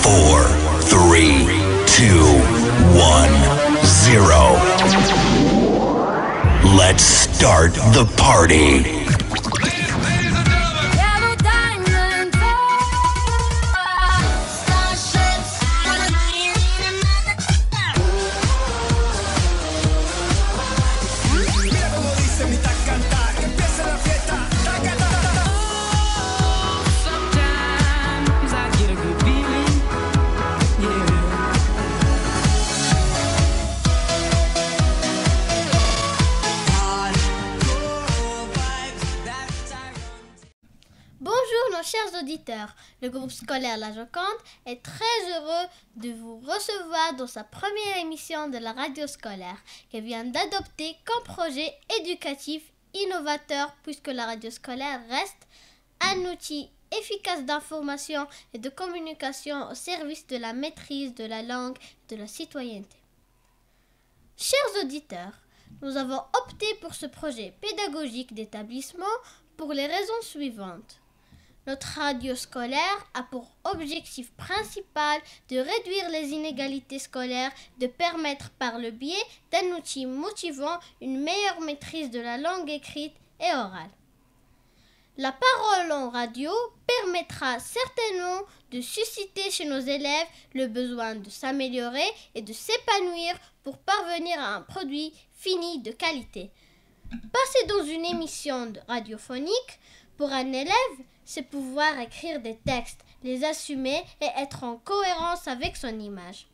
4, 3, 2, 1, 0. Let's start the party. Bonjour nos chers auditeurs, le groupe scolaire La Joconde est très heureux de vous recevoir dans sa première émission de la radio scolaire qu'elle vient d'adopter comme projet éducatif innovateur puisque la radio scolaire reste un outil efficace d'information et de communication au service de la maîtrise de la langue et de la citoyenneté. Chers auditeurs, nous avons opté pour ce projet pédagogique d'établissement pour les raisons suivantes. Notre radio scolaire a pour objectif principal de réduire les inégalités scolaires, de permettre par le biais d'un outil motivant une meilleure maîtrise de la langue écrite et orale. La parole en radio permettra certainement de susciter chez nos élèves le besoin de s'améliorer et de s'épanouir pour parvenir à un produit fini de qualité. Passer dans une émission radiophonique, pour un élève, c'est pouvoir écrire des textes, les assumer et être en cohérence avec son image.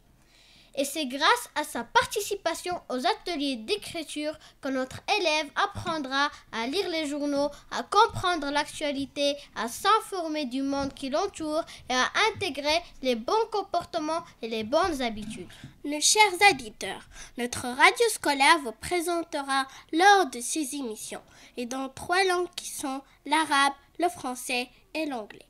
Et c'est grâce à sa participation aux ateliers d'écriture que notre élève apprendra à lire les journaux, à comprendre l'actualité, à s'informer du monde qui l'entoure et à intégrer les bons comportements et les bonnes habitudes. Nos chers auditeurs, notre radio scolaire vous présentera lors de ces émissions et dans 3 langues qui sont l'arabe, le français et l'anglais.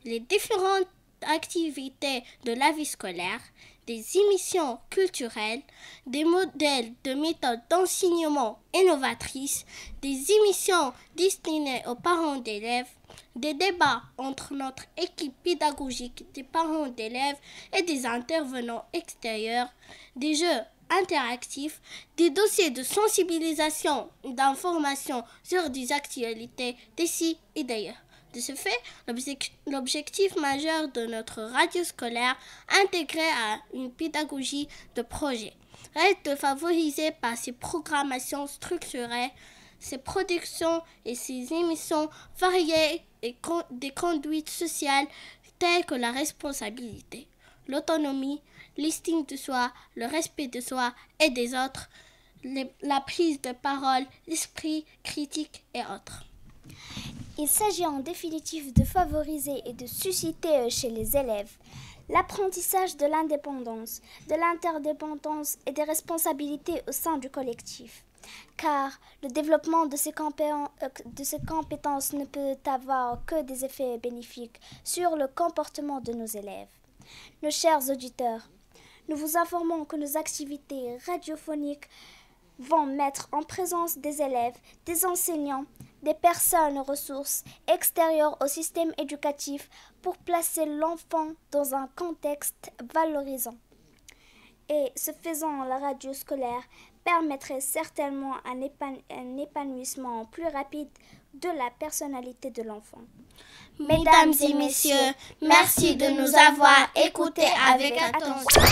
Les différentes activités de la vie scolaire, des émissions culturelles, des modèles de méthodes d'enseignement innovatrices, des émissions destinées aux parents d'élèves, des débats entre notre équipe pédagogique des parents d'élèves et des intervenants extérieurs, des jeux interactifs, des dossiers de sensibilisation et d'information sur des actualités d'ici et d'ailleurs. De ce fait, l'objectif majeur de notre radio scolaire intégré à une pédagogie de projet reste de favoriser par ses programmations structurées, ses productions et ses émissions variées et des conduites sociales telles que la responsabilité, l'autonomie, l'estime de soi, le respect de soi et des autres, la prise de parole, l'esprit critique et autres. Il s'agit en définitive de favoriser et de susciter chez les élèves l'apprentissage de l'indépendance, de l'interdépendance et des responsabilités au sein du collectif. Car le développement de ces compétences ne peut avoir que des effets bénéfiques sur le comportement de nos élèves. Nos chers auditeurs, nous vous informons que nos activités radiophoniques vont mettre en présence des élèves, des enseignants, des personnes ressources extérieures au système éducatif pour placer l'enfant dans un contexte valorisant. Et ce faisant, la radio scolaire permettrait certainement un épanouissement plus rapide de la personnalité de l'enfant. Mesdames et messieurs, merci de nous avoir écoutés avec attention.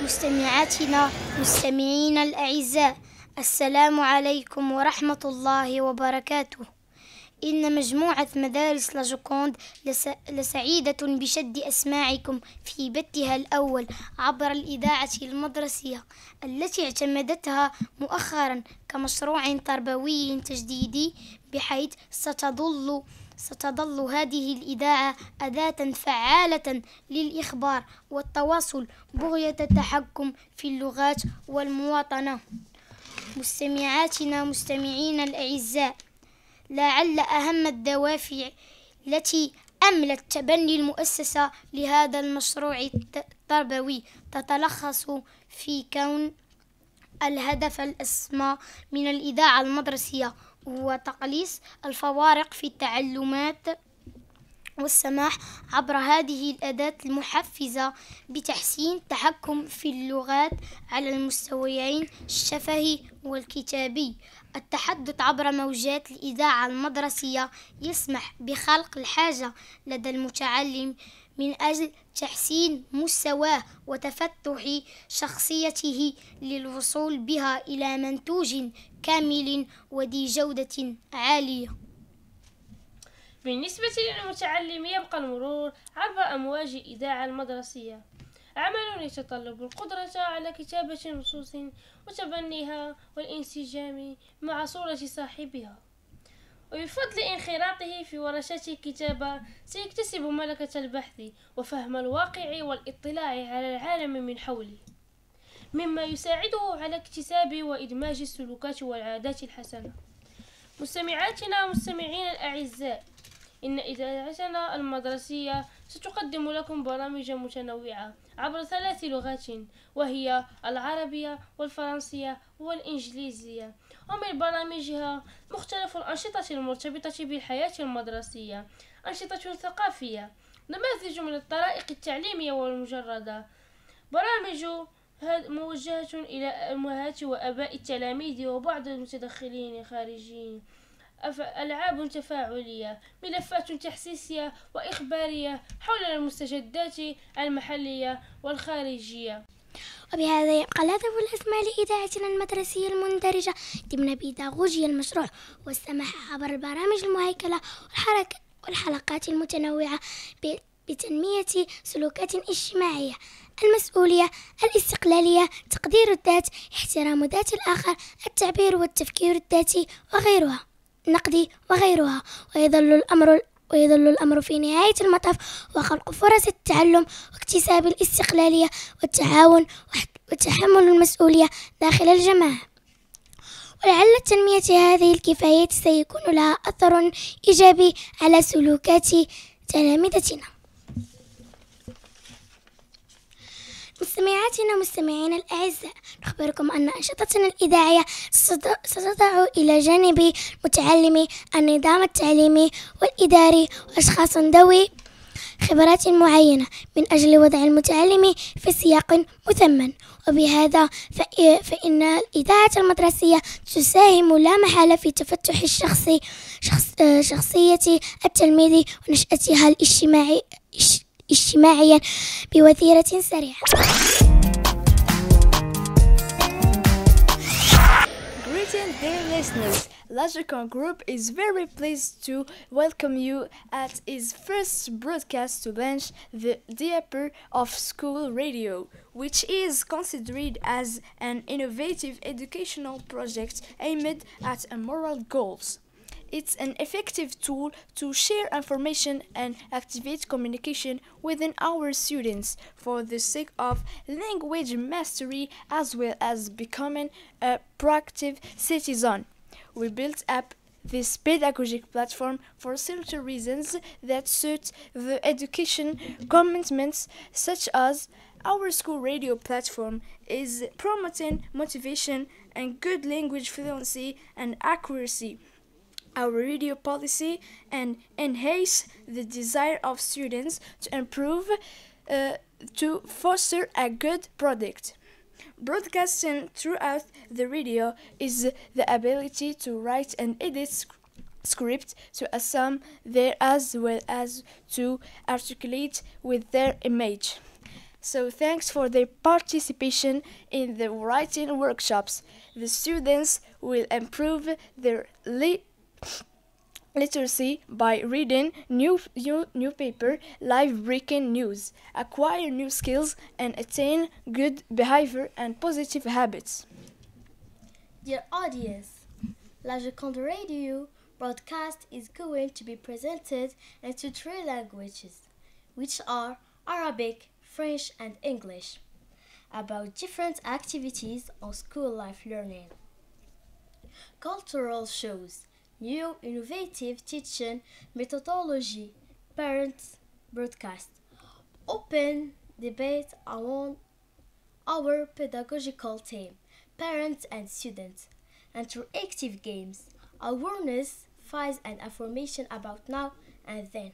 مستمعاتنا مستمعينا الأعزاء، السلام عليكم ورحمة الله وبركاته. إن مجموعة مدارس لا جوكوند لسعيدة بشد أسماعكم في بثها الأول عبر الإذاعة المدرسية التي اعتمدتها مؤخرا كمشروع تربوي تجديدي، بحيث ستظل هذه الإذاعة أداة فعالة للإخبار والتواصل بغية التحكم في اللغات والمواطنة. مستمعاتنا مستمعين الأعزاء، لعل أهم الدوافع التي أملت تبني المؤسسة لهذا المشروع التربوي تتلخص في كون الهدف الأسمى من الإذاعة المدرسية هو تقليص الفوارق في التعلمات والسماح عبر هذه الأداة المحفزة بتحسين التحكم في اللغات على المستويين الشفهي والكتابي. التحدث عبر موجات الإذاعة المدرسية يسمح بخلق الحاجة لدى المتعلم من أجل تحسين مستواه وتفتح شخصيته للوصول بها إلى منتوج كامل وذي جودة عالية. بالنسبة للمتعلم يبقى المرور عبر أمواج الإذاعة المدرسية عمل يتطلب القدرة على كتابة نصوص وتبنيها والانسجام مع صورة صاحبها، وبفضل انخراطه في ورشات الكتابة سيكتسب ملكة البحث وفهم الواقع والاطلاع على العالم من حوله، مما يساعده على اكتساب وإدماج السلوكات والعادات الحسنة. مستمعاتنا ومستمعينا الأعزاء، إن إذاعتنا المدرسية ستقدم لكم برامج متنوعة عبر 3 لغات، وهي العربية والفرنسية والإنجليزية. ومن برامجها مختلف الأنشطة المرتبطة بالحياة المدرسية، أنشطة ثقافية، نماذج من الطرائق التعليمية والمجردة، برامج موجهة إلى أمهات وأباء التلاميذ وبعض المتدخلين الخارجيين، ألعاب تفاعلية، ملفات تحسيسية وإخبارية حول المستجدات المحلية والخارجية. وبهذا يبقى الهدف الأسمى لإذاعتنا المدرسية المندرجة ضمن بيداغوجيا المشروع والسماح عبر البرامج المهيكلة والحلقات المتنوعة بتنمية سلوكات اجتماعية: المسؤولية، الاستقلالية، تقدير الذات، احترام ذات الآخر، التعبير والتفكير الذاتي وغيرها نقدي وغيرها. ويظل الأمر في نهاية المطاف وخلق فرص التعلم واكتساب الاستقلالية والتعاون وتحمل المسؤولية داخل الجماعة. ولعل تنمية هذه الكفايات سيكون لها أثر إيجابي على سلوكات تلامذتنا. مستمعاتنا ومستمعينا الأعزاء، نخبركم أن أنشطتنا الإذاعية ستضع إلى جانب المتعلم النظام التعليمي والإداري وأشخاص ذوي خبرات معينة من أجل وضع المتعلم في سياق مثمن. وبهذا فإن الإذاعة المدرسية تساهم لا محالة في تفتح شخصية التلميذ ونشأتها اجتماعيا بوتيرة سريعة. Greetings dear listeners, Lajicon Group is very pleased to welcome you at its first broadcast to launch the Diaper of School Radio, which is considered as an innovative educational project aimed at moral goals. It's an effective tool to share information and activate communication within our students for the sake of language mastery as well as becoming a proactive citizen. We built up this pedagogic platform for several reasons that suit the education commitments, such as our school radio platform is promoting motivation and good language fluency and accuracy. Our radio policy and enhance the desire of students to improve to foster a good product. Broadcasting throughout the radio is the ability to write and edit script to assume there as well as to articulate with their image. So thanks for their participation in the writing workshops. The students will improve their literacy by reading newspaper, live breaking news, acquire new skills, and attain good behavior and positive habits. Dear audience, Lajicon Radio broadcast is going to be presented into 3 languages, which are Arabic, French, and English, about different activities on school life learning. Cultural shows, new innovative teaching methodology, parents broadcast, open debate around our pedagogical theme, parents and students, interactive games, awareness, files and information about now and then.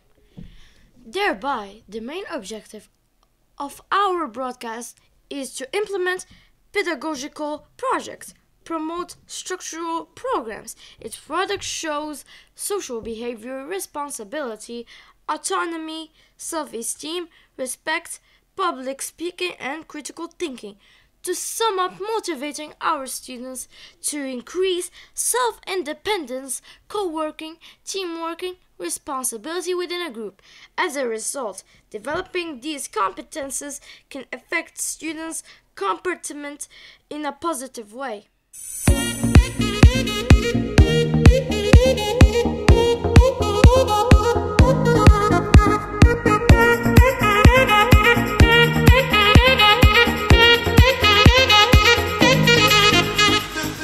Thereby, the main objective of our broadcast is to implement pedagogical projects, promote structural programs. Its product shows social behavior, responsibility, autonomy, self-esteem, respect, public speaking, and critical thinking. To sum up, motivating our students to increase self-independence, co-working, teamworking, responsibility within a group. As a result, developing these competences can affect students' comportament in a positive way.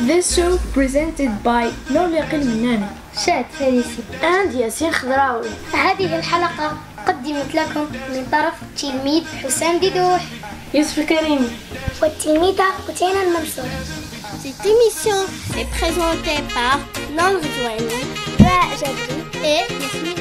This show presented by نورليق المناني شاد فارسي and ياسين خضراوي. هذه الحلقة قدمت لكم من طرف تلميذ حسام ديدوح يوسف الكريمي والتلميذة قتينة المنصور. Cette émission est présentée par Nandri Douani Dua Jabri et Yasmine